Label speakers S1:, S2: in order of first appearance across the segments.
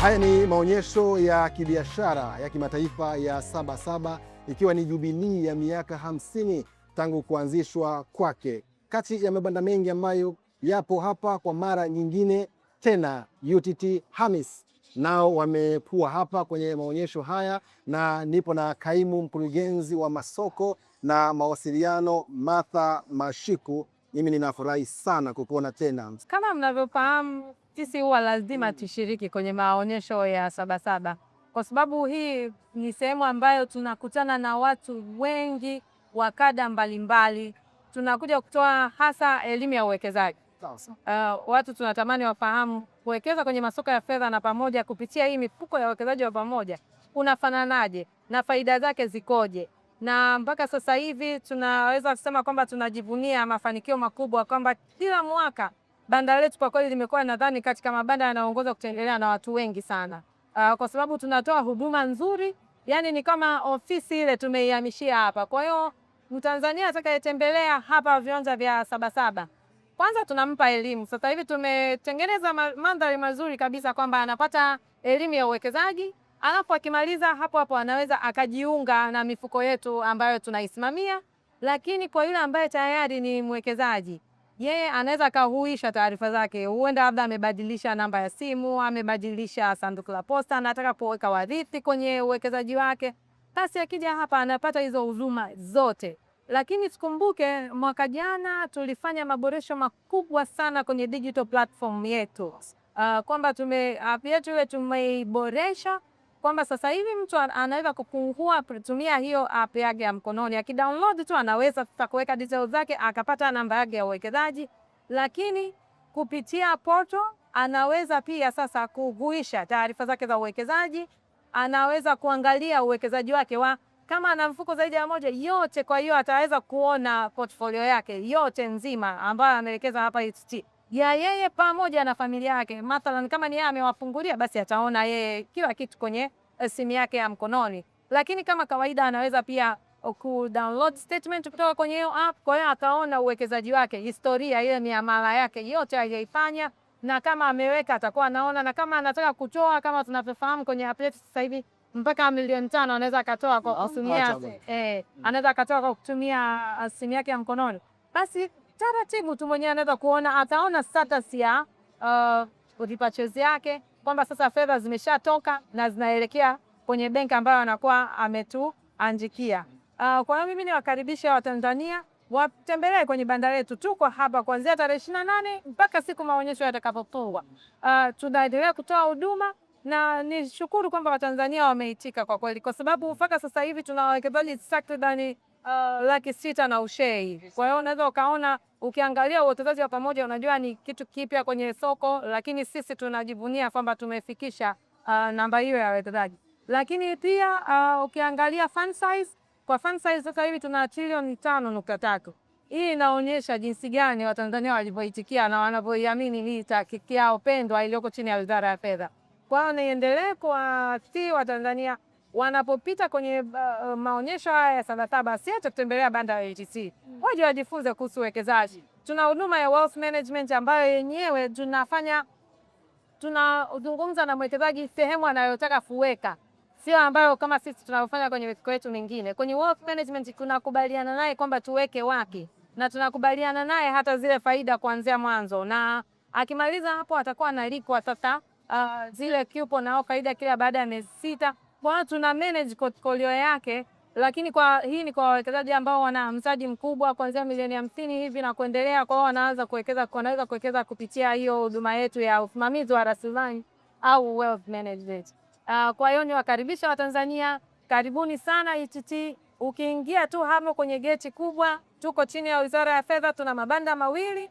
S1: Haya ni maonyesho ya kibiashara ya kimataifa ya Sabasaba, ikiwa ni jubilii ya miaka 50 tangu kuanzishwa kwake. Kati ya mabanda mengi ambayo yapo hapa kwa mara nyingine tena, UTT HAMIS nao wamekuwa hapa kwenye maonyesho haya, na nipo na kaimu mkurugenzi wa masoko na mawasiliano Martha Mashiku. Mimi ninafurahi sana kukuona tena.
S2: Kama mnavyofahamu, sisi huwa lazima tushiriki kwenye maonyesho ya Sabasaba kwa sababu hii ni sehemu ambayo tunakutana na watu wengi wa kada mbalimbali. Tunakuja kutoa hasa elimu ya uwekezaji. Watu tunatamani wafahamu kuwekeza kwenye masoko ya fedha na pamoja kupitia hii mifuko ya uwekezaji wa pamoja unafananaje na faida zake zikoje. Na mpaka sasa hivi tunaweza kusema kwamba tunajivunia mafanikio makubwa, kwamba kila mwaka banda letu kwa kweli limekuwa nadhani katika mabanda yanayoongoza kutembelewa na watu wengi sana. Kwa sababu tunatoa huduma nzuri, yani ni kama ofisi ile tumeihamishia hapa. Kwa hiyo Mtanzania atakayetembelea hapa viwanja vya Sabasaba, kwanza tunampa elimu. Sasa hivi tumetengeneza mandhari mazuri kabisa kwamba anapata elimu ya uwekezaji, alafu akimaliza hapo hapo anaweza akajiunga na mifuko yetu ambayo tunaisimamia. Lakini kwa yule ambaye tayari ni mwekezaji, yeye anaweza kahuisha taarifa zake. Huenda labda amebadilisha namba ya simu, amebadilisha sanduku la posta, anataka kuweka warithi kwenye uwekezaji wake, basi akija hapa anapata hizo huduma zote. Lakini tukumbuke mwaka jana tulifanya maboresho makubwa sana kwenye digital platform yetu. Kwamba app yetu ile tumeiboresha kwamba sasa hivi mtu anaweza kufungua kutumia hiyo app yake ya mkononi. Akidownload tu anaweza kuweka details zake akapata namba yake ya uwekezaji, lakini kupitia portal anaweza pia sasa kuhuisha taarifa zake za uwekezaji, anaweza kuangalia uwekezaji wake kama ana mfuko zaidi ya moja yote. Kwa hiyo ataweza kuona portfolio yake yote nzima ambayo amewekeza hapa UTT ya yeye pamoja na familia yake. Mathalan kama ni yeye amewafungulia, basi ataona yeye kila kitu kwenye simu yake ya mkononi. Lakini kama kawaida anaweza pia ku-download statement kutoka kwenye hiyo app. Kwa hiyo ataona uwekezaji wake, historia ile miamala yake yote aliyoifanya, na kama ameweka atakuwa anaona, na kama anataka kutoa, kama tunavyofahamu kwenye app yetu sasa hivi mpaka 5 milioni anaweza akatoa kwa kutumia anaweza akatoa kwa kutumia simu yake ya mkononi. Basi taratibu tu mwenyewe anaweza kuona, ataona status ya repurchase yake kwamba sasa fedha zimeshatoka na zinaelekea kwenye benki ambayo anakuwa ametuandikia. Kwa hiyo mimi niwakaribisha Watanzania watembelee kwenye banda letu. Tuko hapa kuanzia tarehe 28 mpaka siku maonyesho yatakapofungwa. Tunaendelea kutoa huduma na nishukuru kwamba Watanzania wameitika kwa kweli, kwa sababu mpaka sasa hivi tuna wawekezaji takriban 600,000 na ushei. Kwa hiyo unaweza ukaona, ukiangalia uwekezaji wa pamoja unajua ni kitu kipya kwenye soko, lakini sisi tunajivunia kwamba tumefikisha namba hiyo ya wawekezaji. Lakini pia ukiangalia fund size, kwa fund size sasa hivi tuna trilioni 5.3. Hii inaonyesha jinsi gani Watanzania walivyoitikia na wanavyoiamini hii taasisi yao pendwa iliyoko chini ya Wizara ya Fedha. Kwa hiyo niendelee kuwatii Watanzania wanapopita kwenye maonyesho haya ya Sabasaba, si hata kutembelea banda la UTT, waje wajifunze kuhusu uwekezaji. Tuna huduma ya wealth management ambayo yenyewe tunazungumza na mwekezaji sehemu anayotaka kuweka, sio ambayo kama sisi tunaofanya kwenye mifuko yetu mingine. Kwenye wealth management tunakubaliana naye kwamba tuweke wapi, na tunakubaliana naye hata zile faida kuanzia mwanzo, na akimaliza hapo atakuwa analipwa sasa zile coupon au faida kila baada ya miezi 6. Kwa hiyo tuna manage portfolio yake, lakini hii ni kwa wawekezaji ambao wana mtaji mkubwa kuanzia milioni 50 hivi na kuendelea. Kwa hiyo wanaweza kuwekeza kupitia hiyo huduma yetu ya usimamizi wa rasilimali au wealth management. Kwa hiyo niwakaribisha Watanzania, karibuni sana UTT. Ukiingia tu hapo kwenye geti kubwa, tuko chini ya Wizara ya Fedha. Tuna mabanda mawili,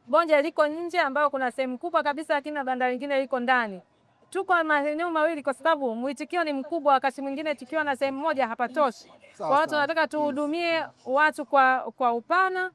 S2: moja liko nje ambayo kuna sehemu kubwa kabisa, lakini banda lingine liko ndani. Tuko maeneo mawili kwa sababu mwitikio ni mkubwa, wakati mwingine tukiwa na sehemu moja hapatoshi. Kwa hiyo tunataka tuhudumie watu kwa upana,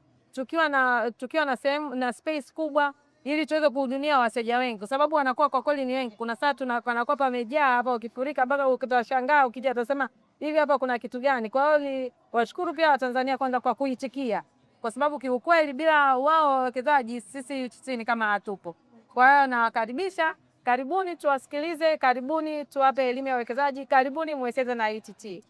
S2: tukiwa na sehemu na space kubwa, ili tuweze kuhudumia wateja wengi, kwa sababu wanakuwa kwa kweli ni wengi. Kuna saa wanakuwa pamejaa hapa, ukifurika mpaka ukitashangaa, ukija utasema hivi hapa kuna kitu gani? Kwa hiyo ni washukuru pia Watanzania kwanza kwa kuitikia, kwa sababu kiukweli bila wao wawekezaji sisi UTT ni kama hatupo. Kwa hiyo nawakaribisha Karibuni tuwasikilize, karibuni tuwape elimu ya uwekezaji, karibuni muwekeze na UTT.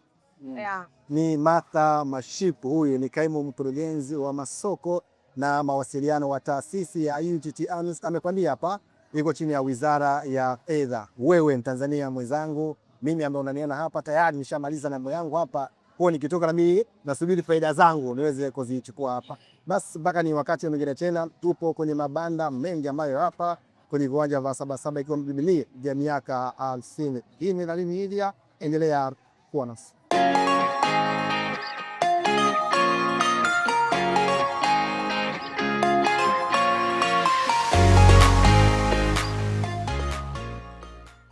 S2: Yeah.
S1: Ni Martha Mashipu, huyu ni kaimu mkurugenzi wa masoko na mawasiliano wa taasisi ya UTT AMIS. Amekwambia hapa iko chini ya Wizara ya Fedha. Wewe Mtanzania mwenzangu, mimi ambaye unaniona hapa tayari nishamaliza mambo yangu hapa, kwa nikitoka na mimi nasubiri faida zangu niweze kuzichukua hapa. Basi mpaka ni wakati mwingine tena, tupo kwenye mabanda mengi ambayo hapa kwenye viwanja vya Sabasaba, ikiwa jubilii ya miaka 50. Hii ni Darling Media, endelea kuwa nasi.